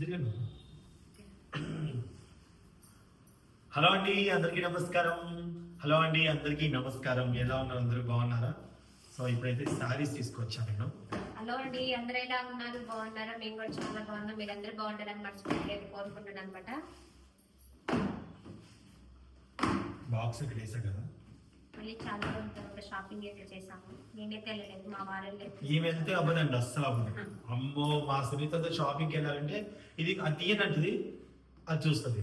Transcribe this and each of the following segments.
Hello అండి అందరికీ నమస్కారం. హలో అండి అందరికీ నమస్కారం. ఎలా ఉన్నారు? అందరూ బాగున్నారా? సో ఇప్పుడైతే శారీస్ తీసుకొచ్చాను నేను. హలో అండి అందరూ ఎలా ఉన్నారు? బాగున్నారా? మేము కూడా చాలా బాగున్నాం. మీరు అందరూ బాగుంటారని మర్చిపోలేదు కోరుకుంటున్నాను అనమాట. బాక్స్ ఇక్కడ వేసా కదా. మళ్ళీ చాలా రోజులు షాపింగ్ అయితే చేసాము. నేనైతే వెళ్ళలేదు, మా వారు లేదు. ఈమె వెళ్తే అవ్వదండి, అస్సలు అవ్వదు. అమ్మో, మా సునీతతో షాపింగ్కి వెళ్ళాలంటే ఇది అది తీయనంటది, అది చూస్తుంది.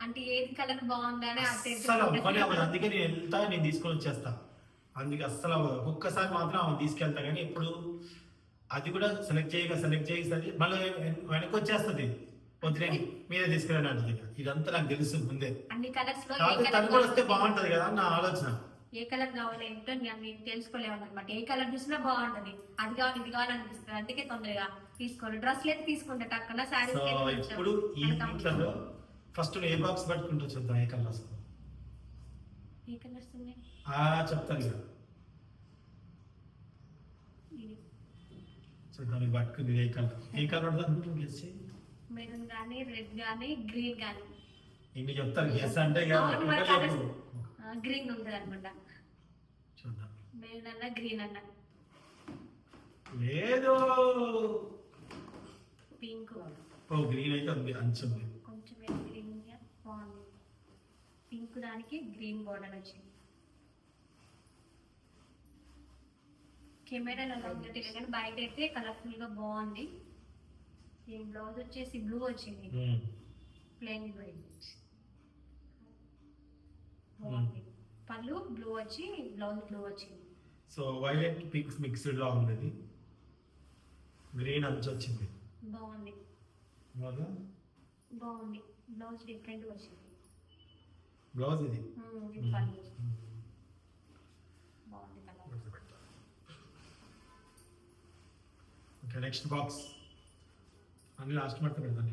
అంటే ఏది కలర్ బాగుందని అస్సలు అవ్వని అవ్వదు. అందుకే నేను వెళ్తా, నేను తీసుకొని వచ్చేస్తా. అందుకే అస్సలు అవ్వదు. ఒక్కసారి మాత్రం ఆమె తీసుకెళ్తా, కానీ ఎప్పుడు అది కూడా సెలెక్ట్ చేయగా మళ్ళీ వెనక్కి వచ్చేస్తుంది. వద్దులే మీరే తీసుకెళ్ళండి అంటది. ఇదంతా నాకు తెలుసు ముందే. అన్ని కలర్స్ లో తను కూడా వస్తే బాగుంటది కదా నా ఆలోచన. ఏ కలర్ కావాలి ఏంటో నేను తెలుసుకోలేము అనమాట. ఏ కలర్ చూసినా బాగుంటది, అది కావాలి ఇది కావాలనిపిస్తుంది. అందుకే తొందరగా తీసుకోండి. డ్రెస్లు అయితే తీసుకుంటా టక్కన శారీ. ఇప్పుడు ఈ ఇంట్లో ఫస్ట్ ఏ బాక్స్ పట్టుకుంటూ చూద్దాం. ఏ కలర్స్ ఏ కలర్స్ ఉన్నాయి చెప్తాను కదా. చూద్దాం ఇది పట్టుకుంది. ఏ కలర్ గెస్ చేయి. మెరూన్ గానీ, రెడ్ గానీ, గ్రీన్ గానీ. ఇన్ని చెప్తారు గెస్ అంటే గ్రీన్ ఉంటుంది అనమాట. చూద్దాం. మెరూన్ అన్నా గ్రీన్ అన్నా. లేదు, పింక్. గ్రీన్ అయితే ఉంది, అంచుంది. కొంచెం గ్రీన్ బాగుంది. పింక్ దానికి గ్రీన్ బోర్డర్ వచ్చింది. కెమెరాలో ఉండేది కానీ బయట అయితే కలర్ఫుల్ గా బాగుంది. ఈ బ్లౌజ్ వచ్చేసి బ్లూ వచ్చింది, ప్లెయిన్ బ్లూ. బాగుంది. పళ్ళు బ్లూ వచ్చి బ్లౌజ్ బ్లూ వచ్చింది. సో వైలెట్ పింక్ మిక్స్డ్ లా ఉంది. గ్రీన్ అంచు వచ్చింది. బాగుంది. బాగుంది. బ్లౌజ్ డిఫరెంట్ వచ్చింది. బ్లౌజ్ ఇది పళ్ళు బాగుంది. ఓకే, నెక్స్ట్ బాక్స్ అన్ని లాస్ట్ మడత పెడతాను.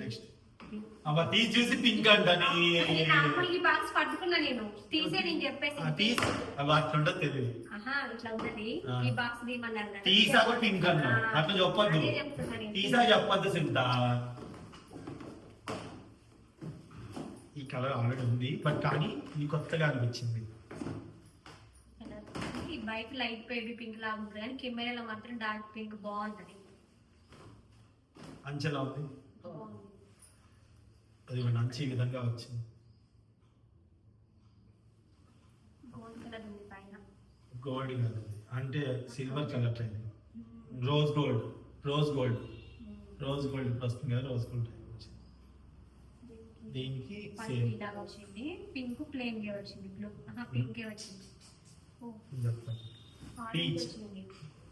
నెక్స్ట్ తీసి చూసి పింక్ అంటాను. ఈ బాక్స్ పట్టుకున్నా నేను, తీసే నేను చెప్పేసి అట్లుంటది తెలియదు. ఇట్లా ఉంటది. ఈ బాక్స్ తీయమన్నాను. తీసా కూడా పింక్ అన్నా, అట్లా చెప్పొద్దు. తీసా చెప్పొద్దు సింత. ఈ కలర్ ఆల్రెడీ ఉంది, బట్ కానీ ఇది కొత్తగా అనిపించింది. బయట లైట్ బేబీ పింక్ లాగా ఉంటుంది, కానీ కెమెరాలో మాత్రం డార్క్ పింక్ బాగుంటది. అంచెలా ఉంది. అది అంచు ఈ విధంగా వచ్చింది. గోల్డ్ కలర్ ఉంది పైన. గోల్డ్ కలర్ అంటే silver colour type. Rose gold వస్తుంది కదా. రోజ్ గోల్డ్ టైప్ వచ్చింది. దీనికి సేమ్ ఇలాగా వచ్చింది. పింక్ ప్లెయిన్ గా వచ్చింది. బ్లూ పింక్ వచ్చింది.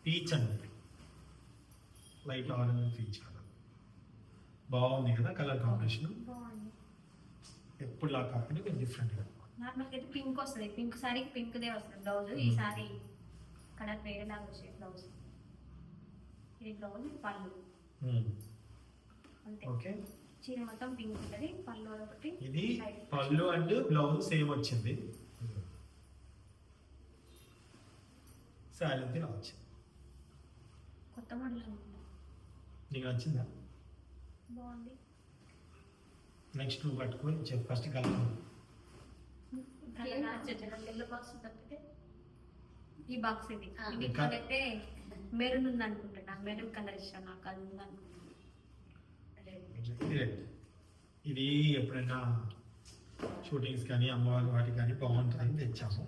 పీచ్ అండి, లైట్ ఆరెంజ్ పీచ్ కలర్. బాగుంది కదా కలర్ కాంబినేషన్. ఎప్పుడు లా కాకుండా కొంచెం డిఫరెంట్ గా. నార్మల్గా అయితే పింక్ వస్తుంది, పింక్ సారీకి పింక్ దే వస్తుంది బ్లౌజ్. ఈ సారీ కలర్ వేరేలాగా వచ్చేది బ్లౌజ్. ఇది బ్లౌజ్, పళ్ళు అంతే. ఓకే, చీర మొత్తం పింక్ ఉంటుంది, పళ్ళు ఒకటి. ఇది పళ్ళు అండ్ బ్లౌజ్ సేమ్ వచ్చింది. శారీ ఇలా వచ్చింది. కొత్త మోడల్ నీకు నచ్చిందా? బాగుంది. నెక్స్ట్ నువ్వు పట్టుకొని చెప్పు. ఫస్ట్ కలర్ ఈ బాక్స్ ఇది. అయితే మెరూన్ ఉంది అనుకుంటున్నా. మెరూన్ కలర్ ఇష్టం నాకు. అది ఉంది అనుకుంటున్నా. ఇది ఎప్పుడైనా షూటింగ్స్ కానీ అమ్మవారి వాటికి కానీ బాగుంటుందని తెచ్చాము.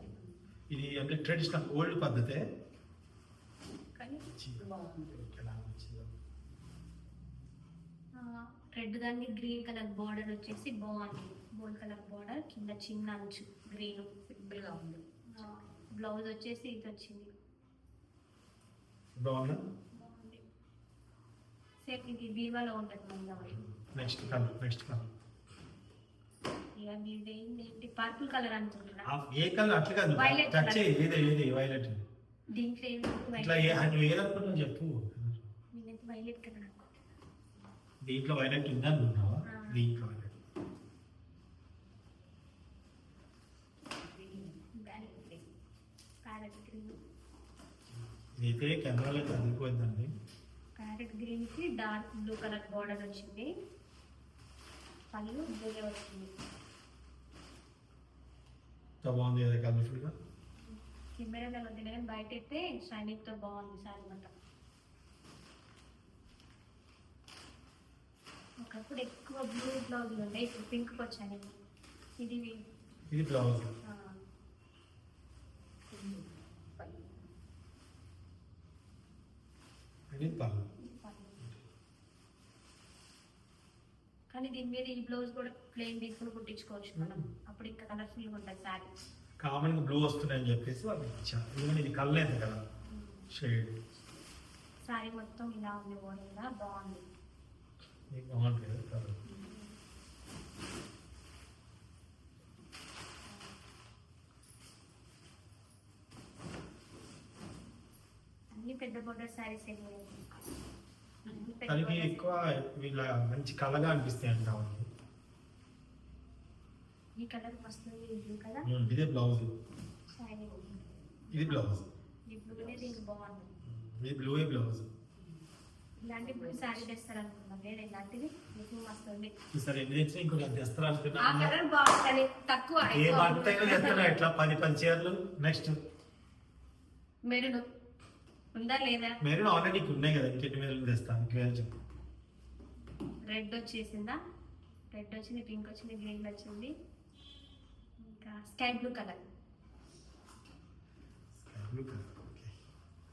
ఇది అంటే ట్రెడిషనల్ ఓల్డ్ పద్ధతే. రెడ్ దానికి గ్రీన్ కలర్ బార్డర్ వచ్చేసి బాగుంది. గోల్డ్ కలర్ బార్డర్, కింద చిన్న అంచు గ్రీన్ సింపుల్ గా ఉంది. బ్లౌజ్ వచ్చేసి ఇది వచ్చింది. బాగుంది. సేమ్ ఇది బీవాలో ఉంటుంది. నెక్స్ట్ కలర్ ఇక మీదేంటి పర్పుల్ కలర్ అనుకుంటున్నా. ఏ కలర్ అట్లా కాదు, టచ్ ఏది వైలెట్. దీంట్లో ఇట్లా ఏదనుకున్నావు చెప్పు. నేనైతే వైలెట్ కలర్. దీంట్లో వైలెట్ ఉందా అనుకున్నావా? దీంట్లో వైలెట్. ఇదైతే కెమెరాలో చదివిపోయిందండి. ప్యారెట్ గ్రీన్ కి డార్క్ బ్లూ కలర్ బోర్డర్ వచ్చింది. పళ్ళు బ్లూ వచ్చింది. ఎంత బాగుంది కదా కలర్ఫుల్గా. కెమెరాలో వద్దిన కానీ బయట అయితే షైనింగ్ తో బాగుంది సారీ అనమాట. ఒకప్పుడు ఎక్కువ బ్లూ బ్లౌజులు ఉండే, ఇప్పుడు పింక్ వచ్చాయి. ఇది ఇది బ్లౌజ్. ఇది పళ్ళు. కానీ దీని మీద ఈ బ్లౌజ్ కూడా ప్లెయిన్ తీసుకుని కుట్టించుకోవచ్చు మనం. అప్పుడు ఇంకా కలర్ఫుల్ గా ఉంటుంది సారీ. కామన్ బ్లూ వస్తున్నాయని చెప్పేసి వాళ్ళు ఇచ్చారు. ఎందుకంటే ఇది కలలేదు కదా షేడ్. సారీ మొత్తం ఇలా ఉంది, ఓన్గా బాగుంది. ఇది బాగుంటుంది కదా కలర్. అన్ని పెద్ద బోర్డర్ సారీస్ కలిగి ఎక్కువ వీళ్ళ మంచి కలగా అనిపిస్తాయి అంటామండి. ఈ కలర్ మస్తు బ్లూ కదా. ఇదే బ్లౌజ్. సారీ ఇది బ్లౌజ్. ఈ బ్లూనే దీనికి బాగుంది. ఇది బ్లూ బ్లౌజ్. ఇలాంటి బ్లూ సారీ తెస్తారు అనుకున్నాం. నేను ఇలాంటిది మీకు మస్తు ఉంది. సరే ఎన్ని తెచ్చినా ఇంకోటి అది తెస్తారా ఆ అనుకున్నా. కలర్ బాగుంటుంది, తక్కువ ఏ భర్త అయినా తెస్తారా ఇట్లా 10 చీరలు. నెక్స్ట్ మెరును ఉందా లేదా? మెరూన్ ఆల్రెడీ ఉన్నాయి కదా, ఇంకెన్ని మెరూన్ తెస్తాను. ఇంకేం చెప్పు. రెడ్ వచ్చేసిందా? రెడ్ వచ్చింది, పింక్ వచ్చింది, గ్రీన్ వచ్చింది, ఇంకా sky blue colour. Sky blue colour. Okay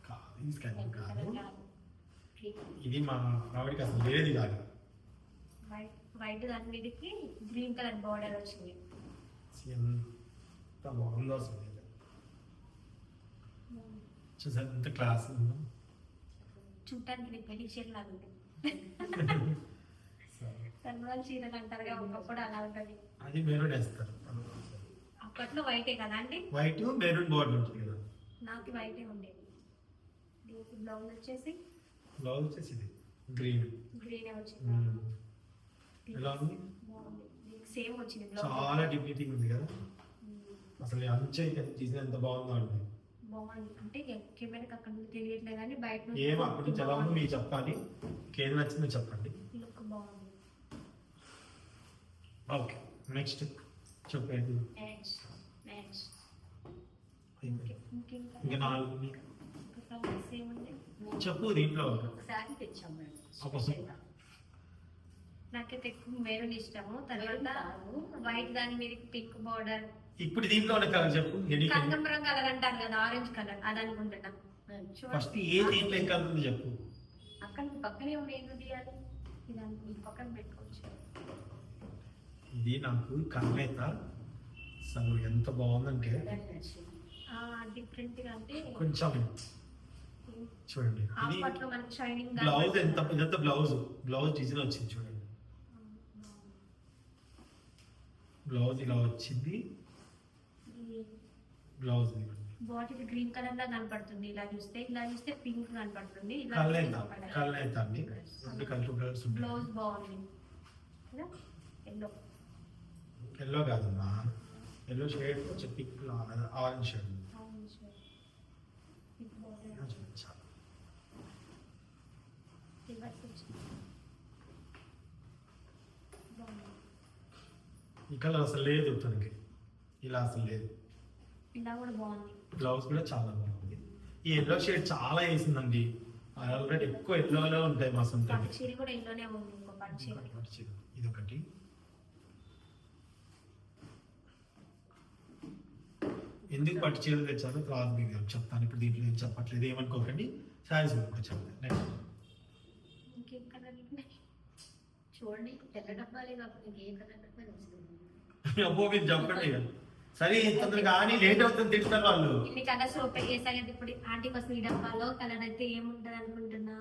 కాదు, ఇది స్కై బ్లూ కాదు. వైట్ ఇది మా ఆవిడకి అసలు లేదు కాదు. వైట్ దాని మీదకి గ్రీన్ కలర్ బార్డర్ వచ్చింది. ఎంత బాగుందో అసలు. చూసారు ఎంత క్లాస్ ఉందో. చూడటానికి పెళ్లి చీరలు లాగా ఉంది. సన్వాల్ చీరలు అంటారు కదా, ఒకప్పుడు అలా ఉంటుంది. అది మెరూన్ వేస్తారు అప్పట్లో వైటే కదా అండి. వైట్ మెరూన్ బోర్డర్ ఉంటుంది కదా. నాకు వైటే ఉండేది. దీనికి బ్లౌజ్ వచ్చేసి బ్లౌజ్ వచ్చేసి ఇది గ్రీన్. గ్రీన్ వచ్చింది. ఎలా ఉంది? బాగుంది. దీనికి సేమ్ వచ్చింది బ్లౌజ్. చాలా డిగ్నిటీ ఉంది కదా అసలు. అంచే తీసిన ఎంత బాగుందో అండి. బాగుంది అంటే కెమెరాకి అక్కడ నుంచి తెలియట్లేదు కానీ బయట నుంచి ఏం అక్కడి నుంచి ఎలా ఉందో మీరు చెప్పాలి. ఏది నచ్చిందో చెప్పండి. లుక్ బాగుంది. ఓకే నెక్స్ట్ చెప్పండి. నెక్స్ట్ ఇంకా 4 సేమ్ ఉంది. చెప్పు. దీంట్లో ఒకసారి తెచ్చాము మేడం. ఒక నాకైతే ఎక్కువ మెరూన్ ఇష్టము. తర్వాత వైట్ దాని మీద పింక్ బార్డర్. ఇప్పుడు దీంట్లో ఉన్న కలర్ చెప్పు. కనకాంబరం కలర్ అంటారు కదా, ఆరెంజ్ కలర్, అది అనుకుంటున్నా. ఫస్ట్ ఏ దీంట్లో ఏ కలర్ ఉంది చెప్పు. అక్కడ పక్కనే ఉండే ఎందుకు తీయాలి? ఇది పక్కన పెట్టుకోవచ్చు. ఇది నాకు కన్నైత అసలు ఎంత బాగుందంటే డిఫరెంట్ గా అంటే కొంచెం చూడండి. ఇది అప్పట్లో మనకి షైనింగ్ బ్లౌజ్ ఎంత బ్లౌజ్ డిజైన్ వచ్చింది చూడండి. బ్లౌజ్ ఇలా వచ్చింది. బ్లౌజ్ బాటిల్ గ్రీన్ కలర్ లా కనపడుతుంది. ఇలా చూస్తే పింక్ కనపడుతుంది. కళ్ళైతే అండి 2 కలర్స్ ఉంటాయి. బ్లౌజ్ బాగుంది. ఎల్లో కాదమ్మా, ఎల్లో షేడ్ కొంచెం పింక్ ఆరెంజ్ షేడ్. ఈ కలర్ అసలు లేదు తనకి, ఇలా అసలు లేదు. ఇలా కూడా బాగుంది. బ్లౌజ్ కూడా చాలా బాగుంది. ఈ ఎల్లో షేడ్ చాలా వేసిందండి. ఆల్రెడీ ఎక్కువ ఎల్లోలో ఉంటాయి మా సొంత. చీర కూడా ఎల్లోనే ఉంది. ఇంకో పచ్చి ఇది ఒకటి. ఎందుకు పట్టు చీరలు తెచ్చారో తర్వాత మీకు చెప్తాను. ఇప్పుడు దీంట్లో ఏం చెప్పట్లేదు, ఏమనుకోకండి. శారీస్ చెప్తాను. నెక్స్ట్ ఇంకేం కలర్ చూడండి. తెల్ల డబ్బాలే కాకుండా ఏ కలర్ డబ్బా అబ్బో మీరు చెప్పండి. సరే తొందరగా కానీ లేట్ అవుతుంది తింటారు వాళ్ళు. ఇన్ని కలర్స్ ఓపెన్ చేశాను కదా. ఇప్పుడు ఆంటీ కోసం ఈ డబ్బాలో కలర్ అయితే ఏముంటది అనుకుంటున్నా.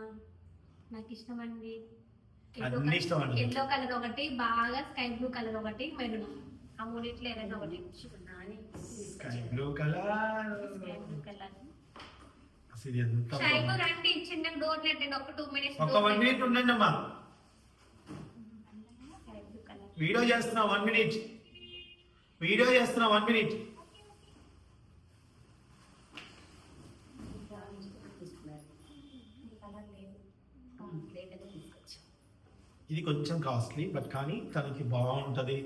నాకు ఇష్టం అండి. అన్ని ఇష్టం అండి. ఎల్లో కలర్ ఒకటి, బాగా స్కై బ్లూ కలర్ ఒకటి, మెరూన్. ఆ మూడిట్లో ఏదైనా ఒకటి. Sky blue colour. అసలు ఎంత షైబు రండి, చిన్న డోర్ నెట్టండి. ఒక 2 minutes. ఒక 1 minute ఉండండి అమ్మా. వీడియో చేస్తున్నా 1 minute. వీడియో చేస్తున్నా 1 minute. ఇది కొంచెం కాస్ట్లీ బట్ కానీ తనకి బాగుంటది.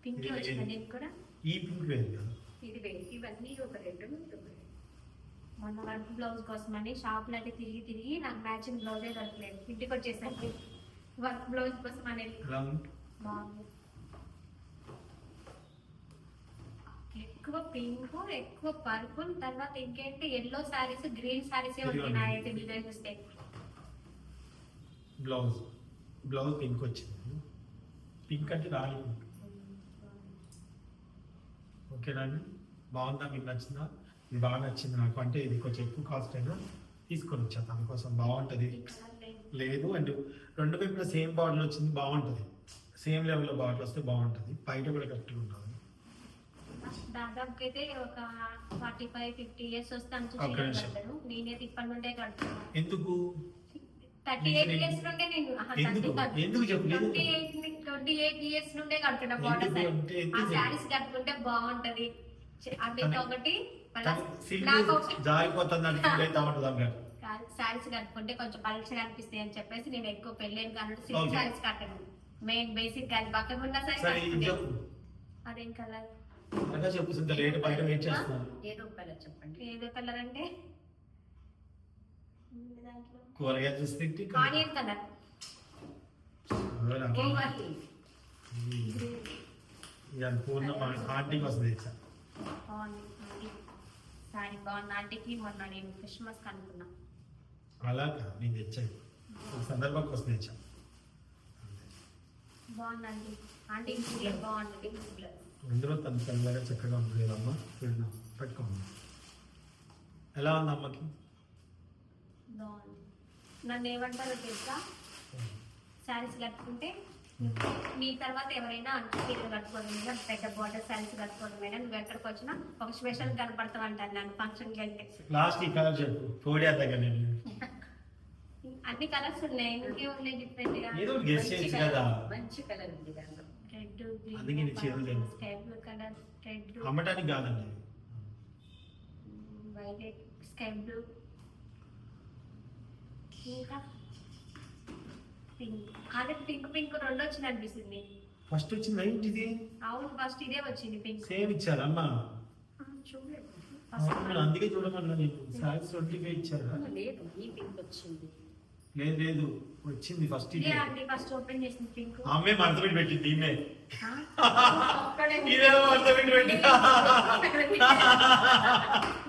పింక్ ఇది- వచ్చింది దీనికి కూడా. ఈ పింక్ వేరు కదా. ఇది వేయి. ఇవన్నీ ఒక రెండు మొన్న వర్క్ బ్లౌజ్ కోసం అని షాప్ అంటే తిరిగి తిరిగి నాకు మ్యాచింగ్ బ్లౌజే దొరకలేదు. ఇంటికి వచ్చేసరికి వర్క్ బ్లౌజ్ కోసం అనేది ఎలా ఉంది? బాగుంది. ఎక్కువ పింక్, ఎక్కువ పర్పుల్, తర్వాత ఇంకేంటి ఎల్లో శారీస్, గ్రీన్ శారీసే ఉంటాయి నాకైతే డిజైన్ చూస్తే. బ్లౌజ్ పింక్ వచ్చింది. పింక్ అంటే రాయి పింక్. ఓకేనా అండి, బాగుందా? మీకు నచ్చిందా? ఇది బాగా నచ్చింది నాకు. అంటే ఇది కొంచెం ఎక్కువ కాస్ట్ అయినా తీసుకొని వచ్చా దానికోసం. బాగుంటుంది. ఈ కలర్ లేదు. లేదు అండ్ రెండు వైపులా సేమ్ బార్డర్ వచ్చింది, బాగుంటుంది. సేమ్ లెవెల్లో బార్డర్ వస్తే బాగుంటుంది. బయట కూడా కరెక్ట్గా ఉంటుంది. దాదాపు అయితే ఒక 45-50 ఇయర్స్ వస్తే అంత ఒక్క నిమిషం. కడతాను. నేనైతే ఇప్పటి నుండే కడుతున్నాను. ఎందుకు 38 ఇయర్స్ నుండే నేను ఎందుకు చెప్పలేదు? 28 ఇయర్స్ నుండే కడుతున్నా బార్డర్ ఎందుకు సారీ. అంటే ఆ ఎందుకు? శారీస్ కట్టుకుంటే బాగుంటది. అంటే ఒకటి సిల్క్ జారిపోతుంది అంటే ఫీల్ అవుతా ఉంటుంది అన్నమాట. శారీస్ కట్టుకుంటే కొంచెం పలుచగా అనిపిస్తాయి అని చెప్పేసి నేను ఎక్కువ పెళ్ళైన కానీ Okay. సిల్క్ శారీస్ కట్టను. మెయిన్ బేసిక్ కానీ పక్కన ఉన్న సరే శారీ ఇది చెప్పు. అదేం కలర్? త్వరగా చెప్పు సింత లేట్ బయట వెయిట్ చేస్తున్నాను. ఏదో కలర్ చెప్పండి. ఏదో కలర్ అంటే దాంట్లో కూరగాయలు చూస్తే ఆనియన్ కలర్. ఇవాళ పూర్ణ ఆంటీ కోసం తెచ్చా. బాగుంది సారీ, బాగుంది. ఆంటీకి మొన్న నేను క్రిస్మస్ కనుక్కున్నా. అలా కాదు, నేను తెచ్చాను ఒక సందర్భం కోసం తెచ్చా. బాగుందండి ఆంటీ బాగుంది. అందులో తన తెల్లగా చక్కగా ఉంది కదమ్మా. పెట్టుకోండి. ఎలా ఉంది అమ్మకి? బాగుంది. నన్ను ఏమంటారో తెలుసా, శారీస్ కట్టుకుంటే నీ తర్వాత ఎవరైనా అంటే చీరలు కట్టుకోవడం, పెద్ద బార్డర్ శారీస్ కట్టుకోవడమైనా నువ్వు ఎక్కడికి వచ్చినా ఒక స్పెషల్ కనపడతావు అంటాను నన్ను ఫంక్షన్కి వెళ్తే. లాస్ట్ ఈ కలర్ చెప్పు. ఫోడియా దగ్గర నేను అన్ని కలర్స్ ఉన్నాయి, ఇంకే ఉన్నాయి డిఫరెంట్ గా. ఏదో గెస్ చేయొచ్చు కదా. మంచి కలర్ ఉంది దాంట్లో. రెడ్, అందుకే నీ చీరలు గ్రీన్, లేదు. స్కై బ్లూ కలర్, రెడ్, అమ్మటానికి కాదండి. వైలెట్, స్కై బ్లూ, ఇంకా పింక్. అదే పింక్ రెండు వచ్చింది అనిపిస్తుంది. ఫస్ట్ వచ్చింది ఏంటిది? అవును, ఫస్ట్ ఇదే వచ్చింది పింక్. సేమ్ ఇచ్చారమ్మా. చూడలేదు. అవును, అందుకే చూడమన్నా నేను. సారీస్ 20 ఇచ్చారా? లేదు, ఈ పింక్ వచ్చింది. లేదు లేదు, వచ్చింది ఫస్ట్ ఇదే ఇదే. అండి ఫస్ట్ ఓపెన్ చేసింది పింక్. అమ్మే మడత పెట్టి పెట్టింది దీన్నే. ఒక్కడే ఇదేమో మడత పెట్టి పెట్టి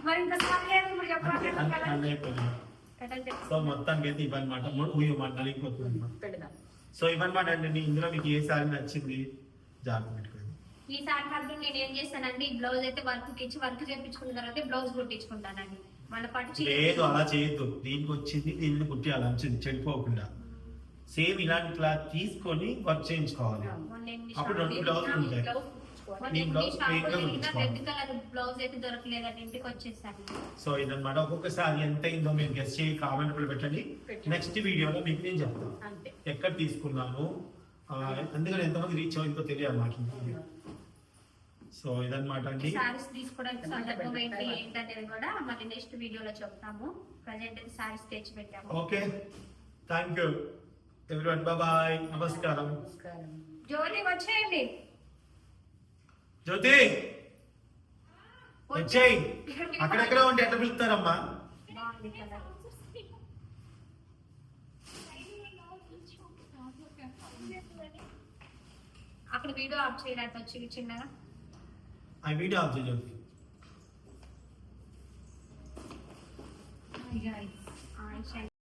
మరి ఇంకా సార్లు ఇప్పుడు చెప్పాలి అన్నీ అయిపోయింది. సో మొత్తానికి అయితే ఇవన్నమాట. మండలి ఇంకొక పెడదాం. సో ఇవన్నమాట అండి. ఇందులో మీకు ఏ సారీ నచ్చింది జాగ్రత్త పెట్టుకోండి. ఈ సారి మాత్రం నేను ఏం చేస్తానండి, బ్లౌజ్ అయితే వర్క్ ఇచ్చి వర్క్ చేయించుకున్న తర్వాత బ్లౌజ్ కుట్టించుకుంటానండి. మన పట్టు లేదు అలా చేయొద్దు. దీనికి వచ్చింది దీన్ని కుట్టి అలా వచ్చింది చెడిపోకుండా. సేమ్ ఇలాంటి క్లాత్ తీసుకొని వర్క్ చేయించుకోవాలి. అప్పుడు రెండు బ్లౌజులు ఉంటాయి. నీ బ్లౌజ్ ప్లెయిన్ గా కుట్టించుకోవాలి. రెడ్ కలర్ బ్లౌజ్ అయితే దొరకలేదండి, ఇంటికి వచ్చేసాను. సో ఇదన్నమాట. ఒక్కొక్కసారి ఎంత అయిందో మీరు గెస్ట్ చేయి, కామెంట్ కూడా పెట్టండి. నెక్స్ట్ వీడియోలో మీకు నేను చెప్తాను అంతే. ఎక్కడ తీసుకున్నాను, అందుకని ఎంతమంది రీచ్ అయిందో తెలియాలి మాకు. సో ఇదన్నమాట అండి. సారీస్ తీసుకోవడానికి సందర్భం ఏంటనేది కూడా మళ్ళీ నెక్స్ట్ వీడియోలో చెప్తాము. ప్రజెంట్ అయితే సారీస్ తెచ్చి పెట్టాము. Okay, thank you everyone. Bye, నమస్కారం. నమస్కారం. జ్యోతి వచ్చేయండి. జ్యోతి వచ్చేయి. అక్కడెక్కడ ఉంటే ఎట్లా పిలుస్తారమ్మా? బాగుంది కదా. అక్కడ వీడియో ఆఫ్ చేయడానికి వచ్చి చిన్నగా ఆ వీడియో ఆఫ్ చేయి జ్యోతి. ఆయిషా